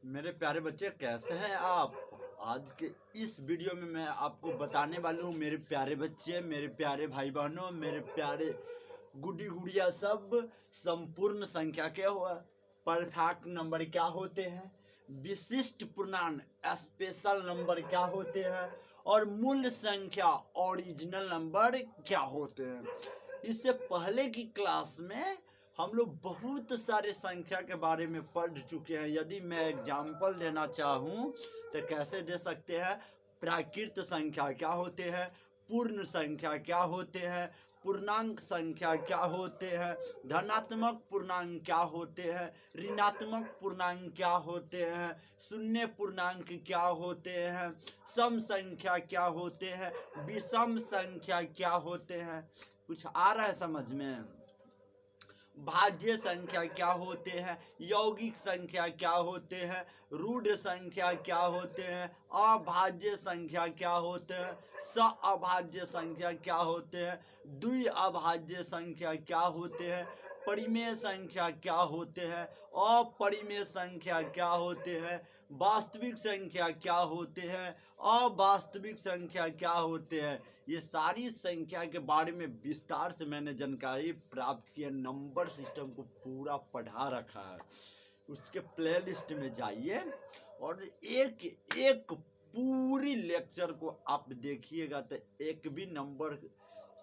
मेरे प्यारे बच्चे कैसे हैं आप। आज के इस वीडियो में मैं आपको बताने वाला हूँ मेरे प्यारे बच्चे, मेरे प्यारे भाई बहनों, मेरे प्यारे गुड्डी गुड़िया सब, संपूर्ण संख्या क्या हुआ, परफेक्ट नंबर क्या होते हैं, विशिष्ट पूर्णांक स्पेशल नंबर क्या होते हैं और मूल संख्या ओरिजिनल नंबर क्या होते हैं। इससे पहले की क्लास में हम लोग बहुत सारे संख्या के बारे में पढ़ चुके हैं। यदि मैं एग्जाम्पल देना चाहूँ तो कैसे दे सकते हैं। प्राकृत संख्या क्या होते हैं, पूर्ण संख्या क्या होते हैं, पूर्णांक संख्या क्या होते हैं, धनात्मक पूर्णांक क्या होते हैं, ऋणात्मक पूर्णांक क्या होते हैं, शून्य पूर्णांक क्या होते हैं, सम संख्या क्या होते हैं, विषम संख्या क्या होते हैं। कुछ आ रहा है समझ में। भाज्य संख्या क्या होते हैं, यौगिक संख्या क्या होते हैं, रूढ़ संख्या क्या होते हैं, अभाज्य संख्या क्या होते हैं, अभाज्य संख्या क्या होते हैं, द्वि अभाज्य संख्या क्या होते हैं, परिमेय संख्या क्या होते हैं, अपरिमेय संख्या क्या होते हैं, वास्तविक संख्या क्या होते हैं, अवास्तविक संख्या क्या होते हैं। ये सारी संख्या के बारे में विस्तार से मैंने जानकारी प्राप्त की है। नंबर सिस्टम को पूरा पढ़ा रखा है। उसके प्लेलिस्ट में जाइए और एक एक पूरी लेक्चर को आप देखिएगा तो एक भी नंबर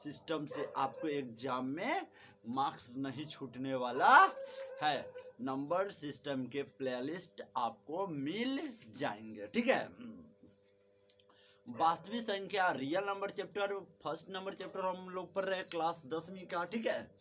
सिस्टम से आपको एग्जाम में मार्क्स नहीं छूटने वाला है। नंबर सिस्टम के प्लेलिस्ट आपको मिल जाएंगे, ठीक है। वास्तविक संख्या real number chapter, first number chapter हम लोग पढ़ रहे हैं क्लास 10वीं का, ठीक है।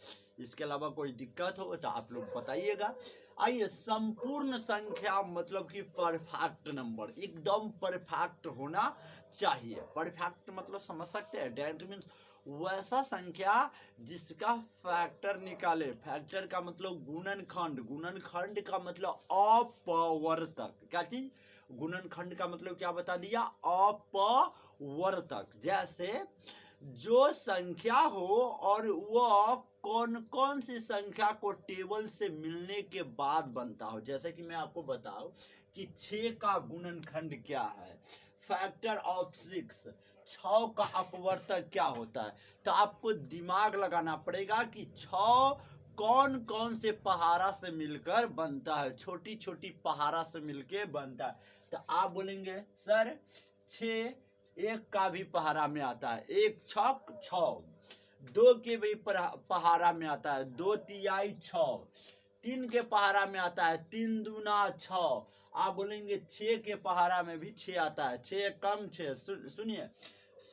इसके अलावा कोई दिक्कत हो तो आप लोग बताइएगा। आइए, संपूर्ण संख्या मतलब कि परफेक्ट नंबर, एकदम परफेक्ट होना चाहिए। परफेक्ट मतलब समझ सकते हैं, डेट मीन्स वैसा संख्या जिसका फैक्टर निकाले। फैक्टर का मतलब गुणनखंड, गुणनखंड का मतलब अपवर्तक। क्या चीज? गुणनखंड का मतलब क्या बता दिया? अपवर्तक। जैसे जो संख्या हो और वह कौन कौन सी संख्या को टेबल से मिलने के बाद बनता हो। जैसे कि मैं आपको बताऊं कि 6 का गुणनखंड क्या है, फैक्टर ऑफ 6, 6 का अपवर्तक क्या होता है। तो आपको दिमाग लगाना पड़ेगा कि 6 कौन कौन से पहाड़ा से मिलकर बनता है, छोटी छोटी पहाड़ा से मिलकर बनता है। तो आप बोलेंगे सर 6 एक का भी पहाड़ा में आता है, 1 छक 6, 2 के भी पहाड़ा में आता है, 2 तिहाई 6, 3 के पहाड़ा में आता है, 3 दूना 6। आप बोलेंगे 6 के पहाड़ा में भी 6 आता है, 6 कम 6। सुनिए,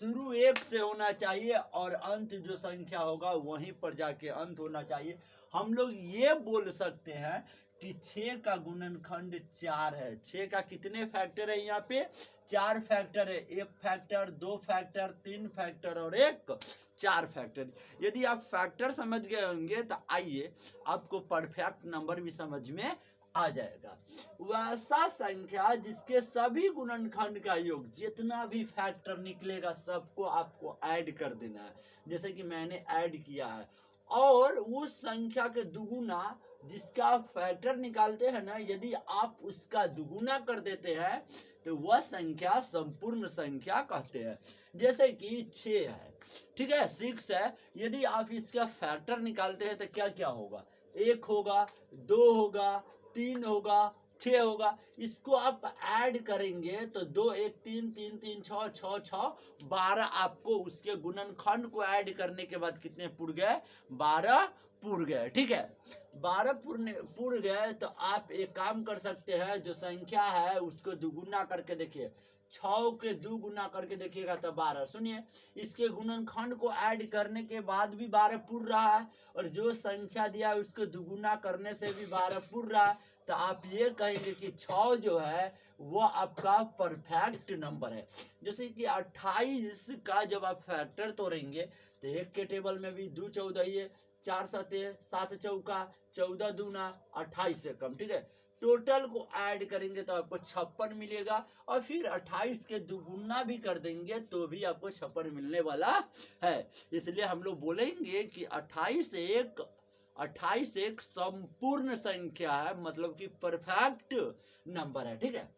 शुरू 1 से होना चाहिए और अंत जो संख्या होगा वहीं पर जाके अंत होना चाहिए। हम लोग ये बोल सकते हैं कि 6 का गुणनखंड 4 है। 6 का कितने फैक्टर है? यहाँ पे 4 फैक्टर है। 1 फैक्टर, 2 फैक्टर, 3 फैक्टर और 1 4 फैक्टर। यदि आप फैक्टर समझ गए होंगे तो आइए आपको परफेक्ट नंबर भी समझ में आ जाएगा। वैसा संख्या जिसके सभी गुणनखंड का योग, जितना भी फैक्टर निकलेगा सबको आपको ऐड कर देना है। जैसे कि मैंने ऐड किया है। और उस संख्या के दुगुना जिसका फैक्टर निकालते हैं ना, यदि आप उसका दुगुना कर देते हैं तो वह संख्या संपूर्ण संख्या कहते हैं। जैसे कि 6 है, ठीक है, 6 है। यदि आप इसका फैक्टर निकालते हैं तो क्या क्या होगा? 1 होगा, 2 होगा, 3 होगा, 6 होगा। इसको आप ऐड करेंगे तो 2 1 3 3 3 6 6 6 12। आपको उसके गुणनखंड को ऐड करने के बाद कितने पुर गए? 12 पुर गए, ठीक है। 12 पुर गए तो आप एक काम कर सकते हैं, जो संख्या है उसको दुगुना करके देखिए। 6 के 2 गुना करके देखिएगा तो 12। सुनिए, इसके गुणनखंड को ऐड करने के बाद भी 12 पुर रहा है और जो संख्या दिया है उसको दुगुना करने से भी 12 पुर रहा है। तो आप ये कहेंगे कि 6 जो है वो आपका परफेक्ट नंबर है। जैसे कि 28 का जब आप फैक्टर तोड़ेंगे तो 1 के टेबल में भी 2 14, 4 7 7 चौका 14 दूना 28 से कम, ठीक है। टोटल को ऐड करेंगे तो आपको 56 मिलेगा और फिर 28 के दुगुना भी कर देंगे तो भी आपको 56 मिलने वाला है। इसलिए हम लोग बोलेंगे कि 28 एक 28 एक संपूर्ण संख्या है, मतलब कि परफेक्ट नंबर है। ठीक है,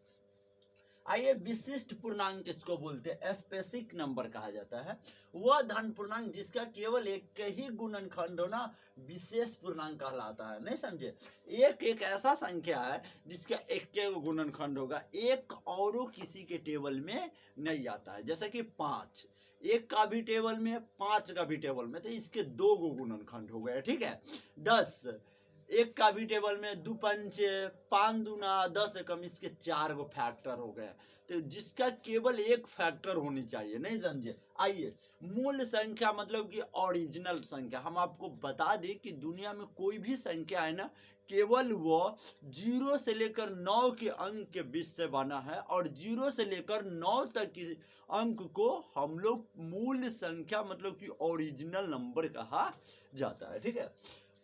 आइए विशिष्ट पूर्णांक किसको बोलते हैं? स्पेसिफिक नंबर कहा जाता है। वह धन पूर्णांक जिसका केवल एक ही गुणनखंड होना विशेष पूर्णांक कहलाता है। नहीं समझे? एक ऐसा संख्या है जिसका एक के गुणनखंड होगा, एक और किसी के टेबल में नहीं आता है। जैसे कि 5 एक का भी टेबल में, 5 का भी टेबल में, तो इसके 2 गुणनखंड हो गए। ठीक है, 10 एक का भी टेबल में, 2 पंचे 5 दूना 10 एकम, इसके 4 गो फैक्टर हो गए। तो जिसका केवल एक फैक्टर होनी चाहिए। नहीं समझे? आइए, मूल संख्या मतलब कि ओरिजिनल संख्या। हम आपको बता दें कि दुनिया में कोई भी संख्या है ना, केवल वो 0 से लेकर 9 के अंक के बीच से बना है, और 0 से लेकर 9 तक के अंक को हम लोग मूल संख्या मतलब कि ओरिजिनल नंबर कहा जाता है। ठीक है,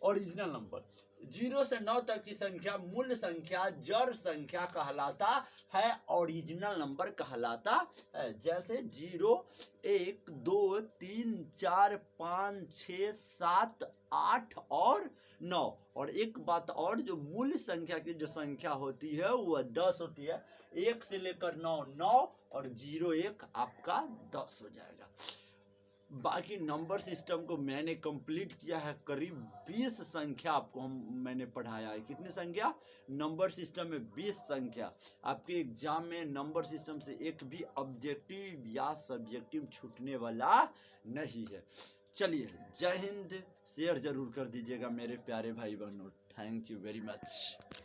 ओरिजिनल नंबर 0 से 9 तक की संख्या मूल संख्या, जड़ संख्या कहलाता है, ओरिजिनल नंबर कहलाता है। जैसे 0 1 2 3 4 5 6 7 8 और 9। और एक बात और, जो मूल संख्या की जो संख्या होती है वह 10 होती है। 1 से लेकर 9 9 और 0 1 आपका 10 हो जाएगा। बाकी नंबर सिस्टम को मैंने कंप्लीट किया है, करीब 20 संख्या आपको मैंने पढ़ाया है। कितनी संख्या? नंबर सिस्टम में 20 संख्या। आपके एग्जाम में नंबर सिस्टम से एक भी ऑब्जेक्टिव या सब्जेक्टिव छूटने वाला नहीं है। चलिए, जय हिंद। शेयर जरूर कर दीजिएगा मेरे प्यारे भाई बहनों। Thank you very much.